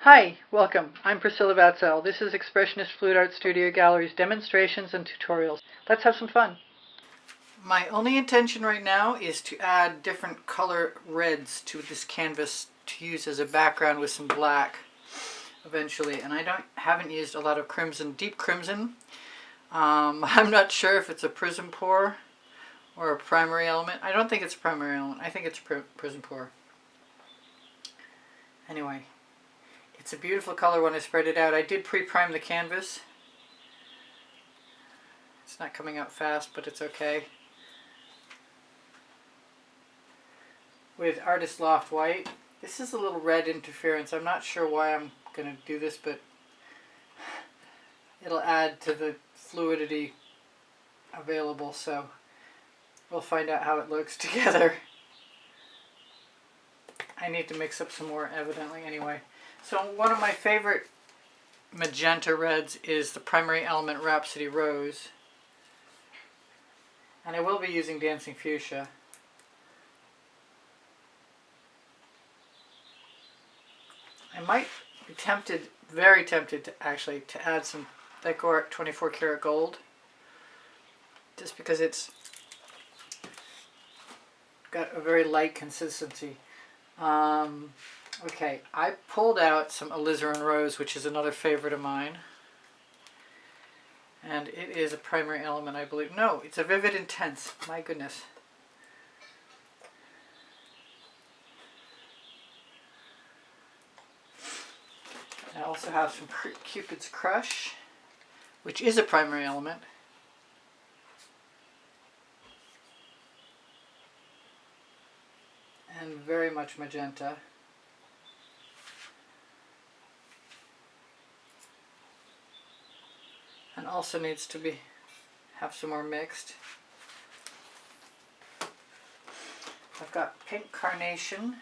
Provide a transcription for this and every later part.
Hi, welcome. I'm Priscilla Batzell. This is Expressionist Fluid Art Studio Gallery's demonstrations and tutorials. Let's have some fun. My only intention right now is to add different color reds to this canvas to use as a background with some black eventually. And I haven't used a lot of crimson, deep crimson. I'm not sure if it's a Prizm pour or a primary element. I don't think it's a primary element. I think it's a Prizm pour. Anyway. It's a beautiful color when I spread it out. I did pre-prime the canvas. It's not coming out fast, but it's okay. With Artist Loft White. This is a little red interference. I'm not sure why I'm going to do this, but it'll add to the fluidity available, so we'll find out how it looks together. I need to mix up some more, evidently, anyway. So one of my favorite magenta reds is the primary element Rhapsody Rose. And I will be using Dancing Fuchsia. I might be tempted, very tempted to actually to add some Colourarte 24 karat gold. Just because it's got a very light consistency. Okay, I pulled out some Alizarin Rose, which is another favorite of mine. And it is a primary element, I believe. No, it's a Vivid Intense. My goodness. I also have some Cupid's Crush, which is a primary element. And very much magenta. And also needs to have some more mixed. I've got pink carnation.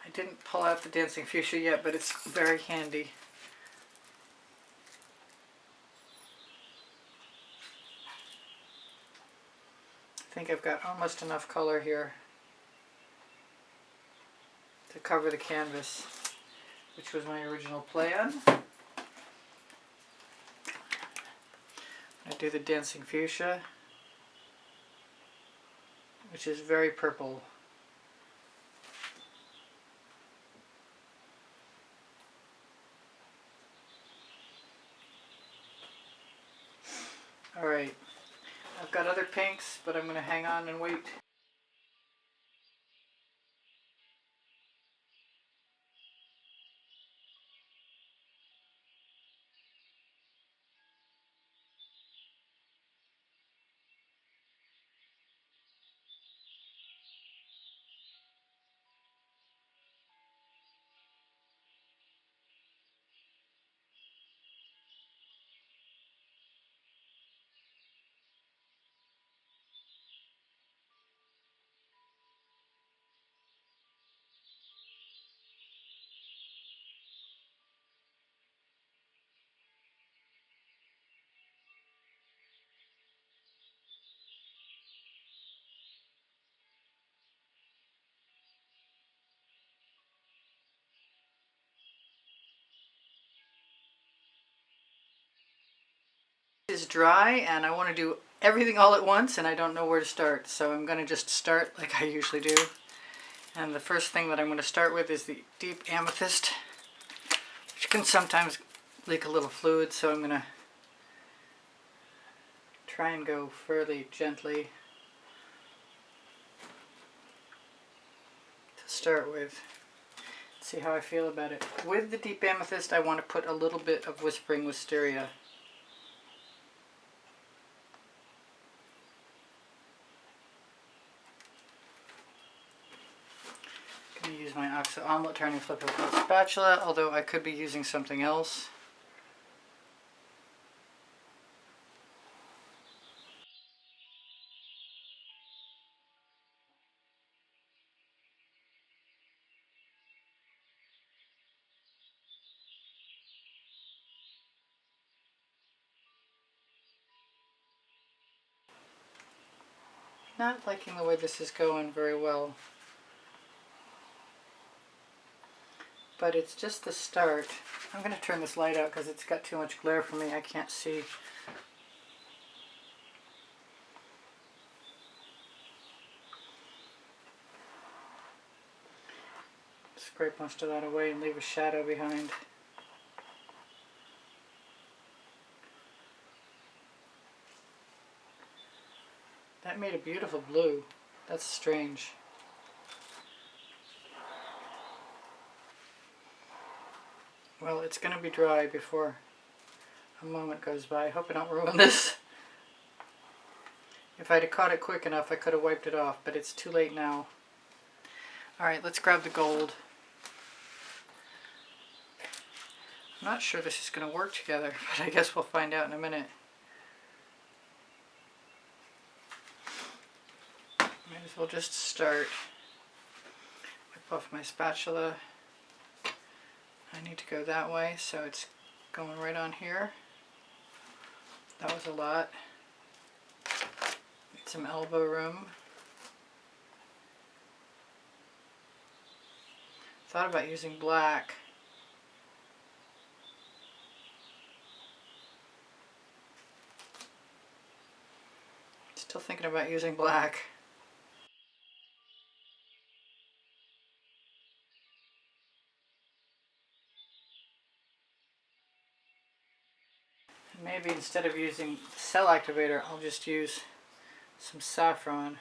I didn't pull out the Dancing Fuchsia yet, but it's very handy. I think I've got almost enough color here to cover the canvas, which was my original plan. I do the Dancing Fuchsia, which is very purple. Alright, I've got other pinks, but I'm going to hang on and wait. Is dry and I want to do everything all at once and I don't know where to start, so I'm going to just start like I usually do. And the first thing that I'm going to start with is the deep amethyst, which can sometimes leak a little fluid, so I'm going to try and go fairly gently to start with. See how I feel about it. With the deep amethyst I want to put a little bit of Whispering Wisteria. Use my Oxo Omelette turning flipper spatula, although I could be using something else. Not liking the way this is going very well. but it's just the start. I'm going to turn this light out because it's got too much glare for me. I can't see. Scrape most of that away and leave a shadow behind. That made a beautiful blue. That's strange. Well, it's going to be dry before a moment goes by. I hope I don't ruin this. If I'd have caught it quick enough, I could have wiped it off, but it's too late now. Alright, let's grab the gold. I'm not sure this is going to work together, but I guess we'll find out in a minute. Might as well just start. Wipe off my spatula. I need to go that way, so it's going right on here. That was a lot. Need some elbow room. Thought about using black. Still thinking about using black. Maybe instead of using cell activator, I'll just use some saffron.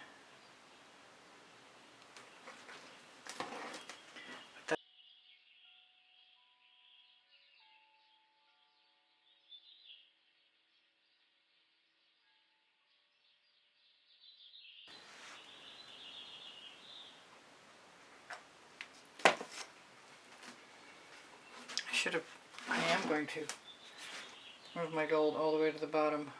I am going to move my gold all the way to the bottom.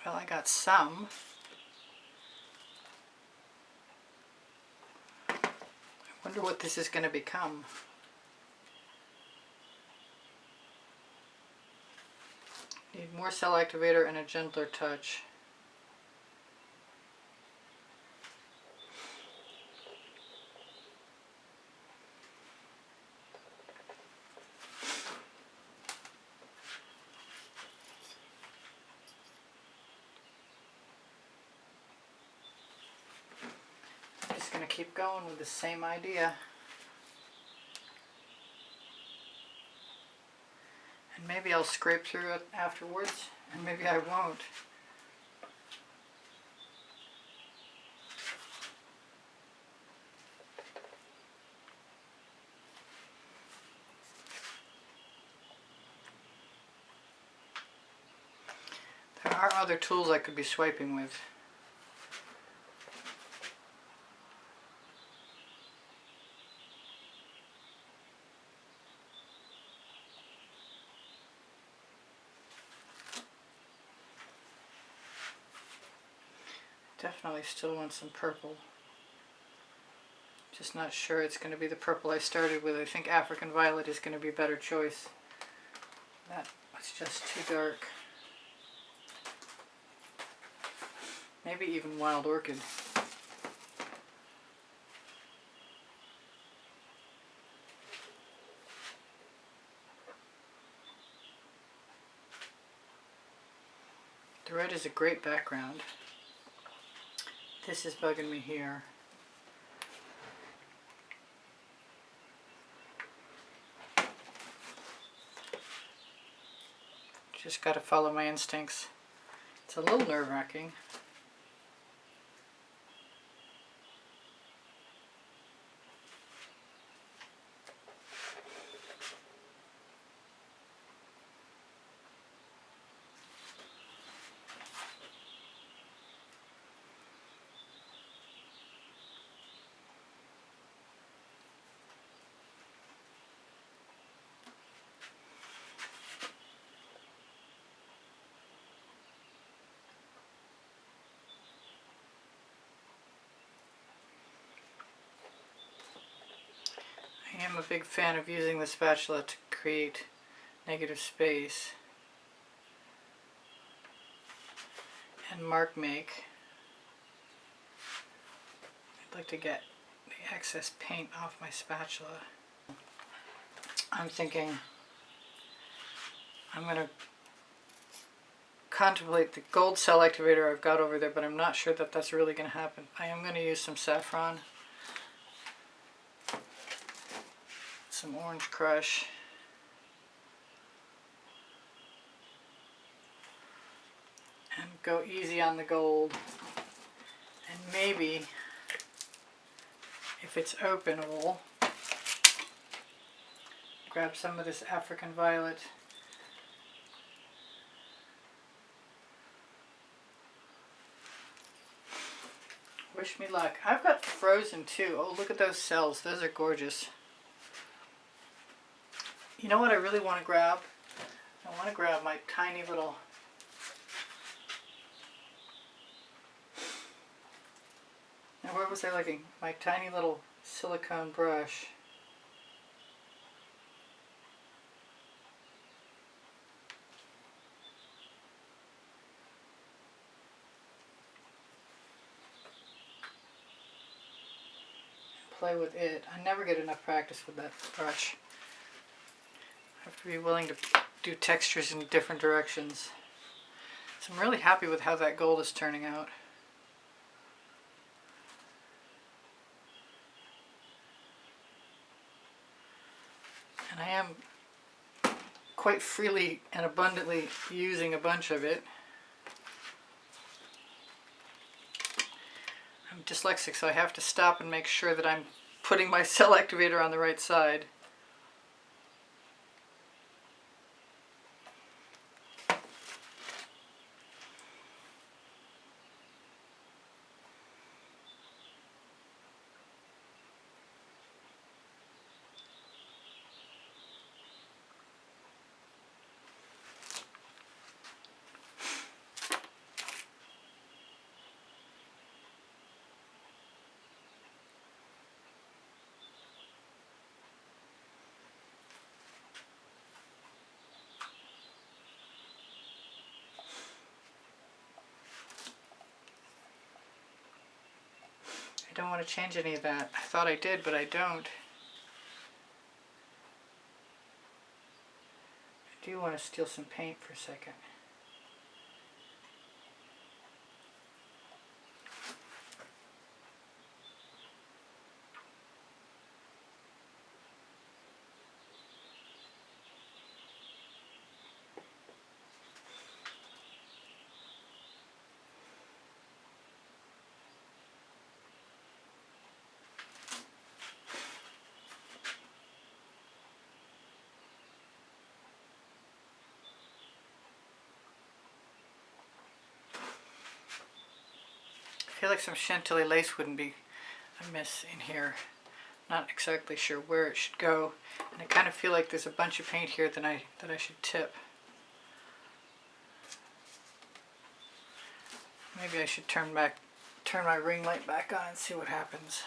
Well, I got some. I wonder what this is going to become. Need more cell activator and a gentler touch. I'm just going to keep going with the same idea. And maybe I'll scrape through it afterwards, and maybe I won't. There are other tools I could be swiping with. Definitely still want some purple. Just not sure it's going to be the purple I started with. I think African Violet is going to be a better choice. That was just too dark. Maybe even Wild Orchid. The red is a great background. This is bugging me here. Just got to follow my instincts. It's a little nerve-wracking. I am a big fan of using the spatula to create negative space and mark make. I'd like to get the excess paint off my spatula. I'm thinking I'm going to contemplate the gold cell activator I've got over there, but I'm not sure that that's really going to happen. I am going to use some saffron, some orange crush, and go easy on the gold. And maybe, if it's openable, grab some of this African violet. Wish me luck. I've got frozen too. Oh, look at those cells. Those are gorgeous. You know what I really want to grab? I want to grab my tiny little now where was I looking? My tiny little silicone brush. Play with it. I never get enough practice with that brush. I have to be willing to do textures in different directions. So I'm really happy with how that gold is turning out. And I am quite freely and abundantly using a bunch of it. I'm dyslexic, so I have to stop and make sure that I'm putting my cell activator on the right side. I don't want to change any of that. I thought I did, but I don't. I do want to steal some paint for a second. I feel like some Chantilly lace wouldn't be amiss in here. Not exactly sure where it should go, and I kind of feel like there's a bunch of paint here that I should tip. Maybe I should turn my ring light back on and see what happens.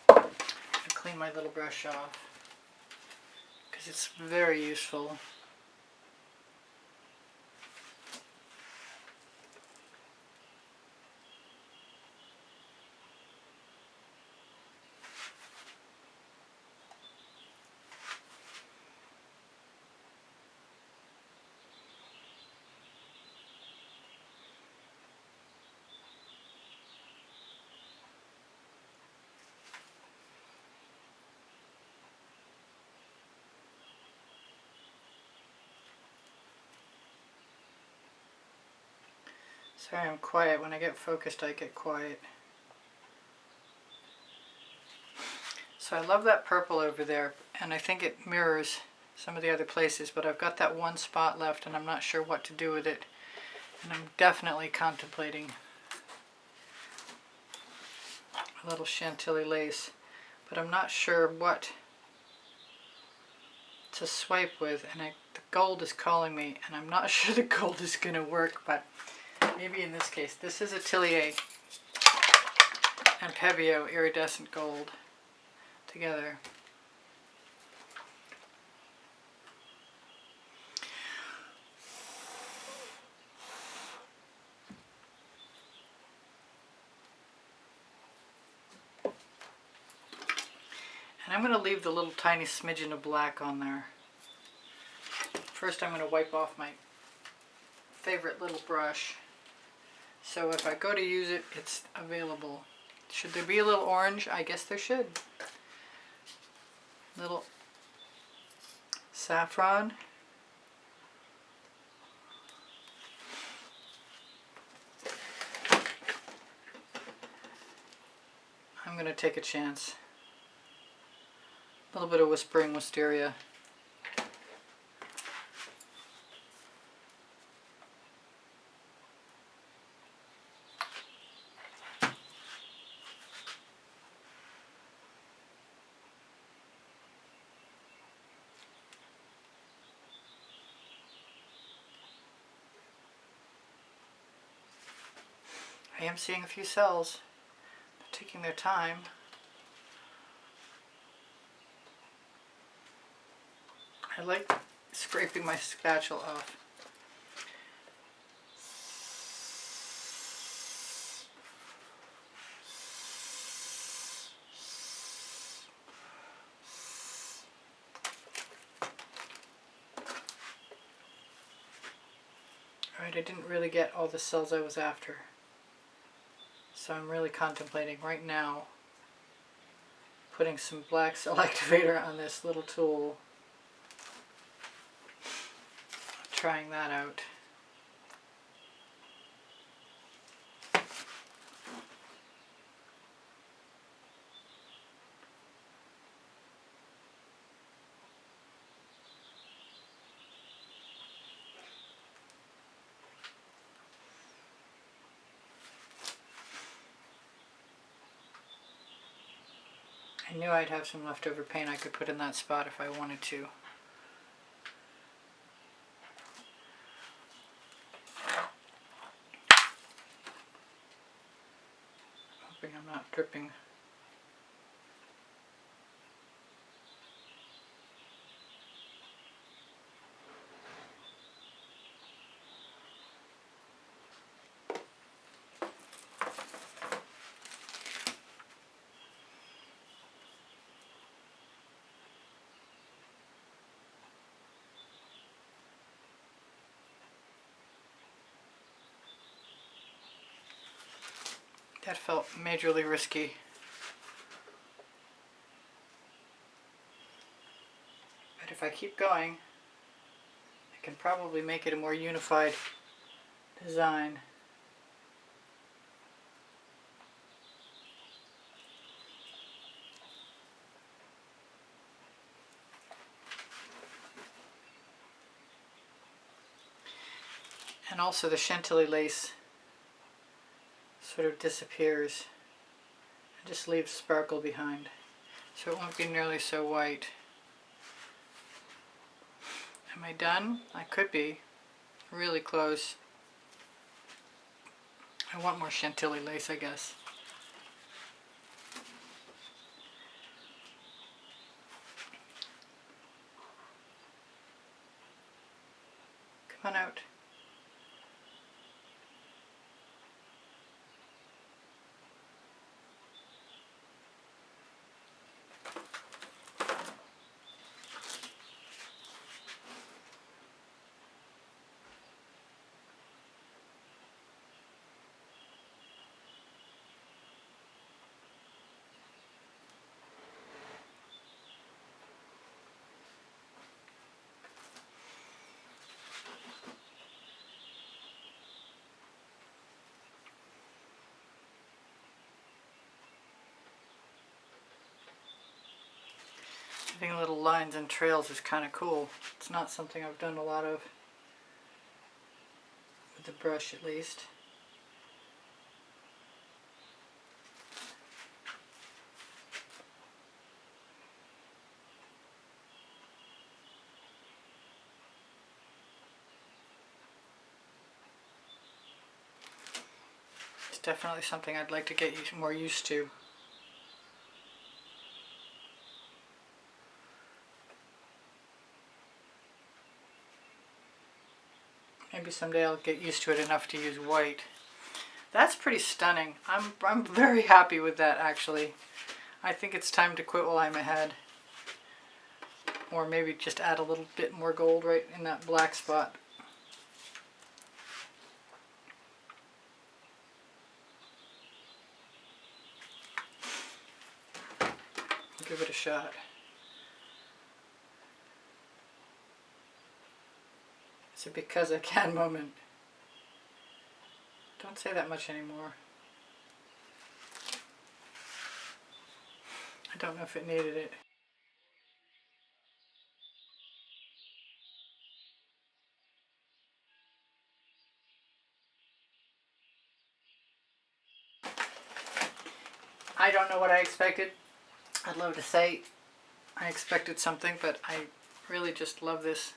I'll clean my little brush off because it's very useful. Sorry, I'm quiet. When I get focused, I get quiet. So I love that purple over there, and I think it mirrors some of the other places, but I've got that one spot left, and I'm not sure what to do with it. And I'm definitely contemplating a little Chantilly lace, but I'm not sure what to swipe with, and the gold is calling me, and I'm not sure the gold is going to work, but maybe in this case. This is Atelier and Pebeo Iridescent Gold together. And I'm going to leave the little tiny smidgen of black on there. First I'm going to wipe off my favorite little brush, so if I go to use it, it's available. Should there be a little orange? I guess there should. Little saffron. I'm going to take a chance. A little bit of Whispering Wisteria. I am seeing a few cells. They're taking their time. I like scraping my spatula off. Alright, I didn't really get all the cells I was after. So I'm really contemplating right now putting some black cell activator on this little tool. Trying that out. I knew I'd have some leftover paint I could put in that spot if I wanted to. Hoping I'm not dripping. That felt majorly risky. But if I keep going, I can probably make it a more unified design. And also the Chantilly lace sort of disappears and just leaves sparkle behind, so it won't be nearly so white. Am I done? I could be really close. I want more Chantilly lace, I guess. Come on out. Having little lines and trails is kind of cool. It's not something I've done a lot of, with the brush at least. It's definitely something I'd like to get more used to. Maybe someday I'll get used to it enough to use white. That's pretty stunning. I'm very happy with that, actually. I think it's time to quit while I'm ahead. Or maybe just add a little bit more gold right in that black spot. Give it a shot. It's a because I can moment. Don't say that much anymore. I don't know if it needed it. I don't know what I expected. I'd love to say I expected something, but I really just love this.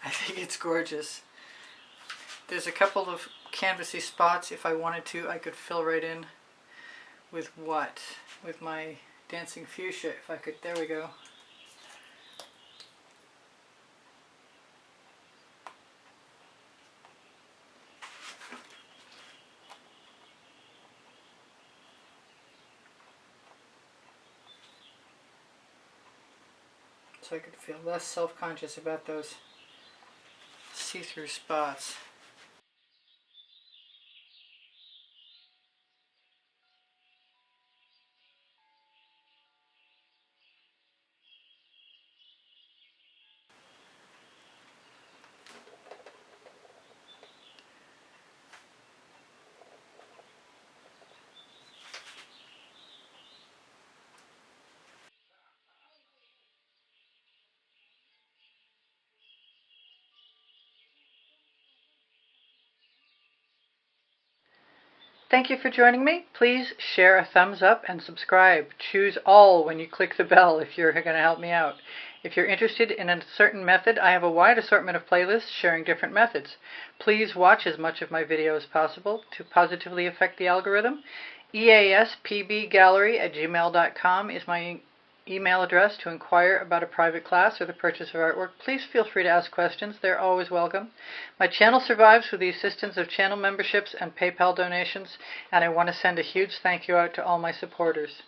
I think it's gorgeous. There's a couple of canvasy spots. If I wanted to, I could fill right in with what? With my dancing fuchsia, if I could. There we go. So I could feel less self-conscious about those see-through spots. Thank you for joining me. Please share a thumbs up and subscribe. Choose all when you click the bell if you're going to help me out. If you're interested in a certain method, I have a wide assortment of playlists sharing different methods. Please watch as much of my video as possible to positively affect the algorithm. easpbgallery@gmail.com is my email address to inquire about a private class or the purchase of artwork. Please feel free to ask questions. They're always welcome. My channel survives with the assistance of channel memberships and PayPal donations, and I want to send a huge thank you out to all my supporters.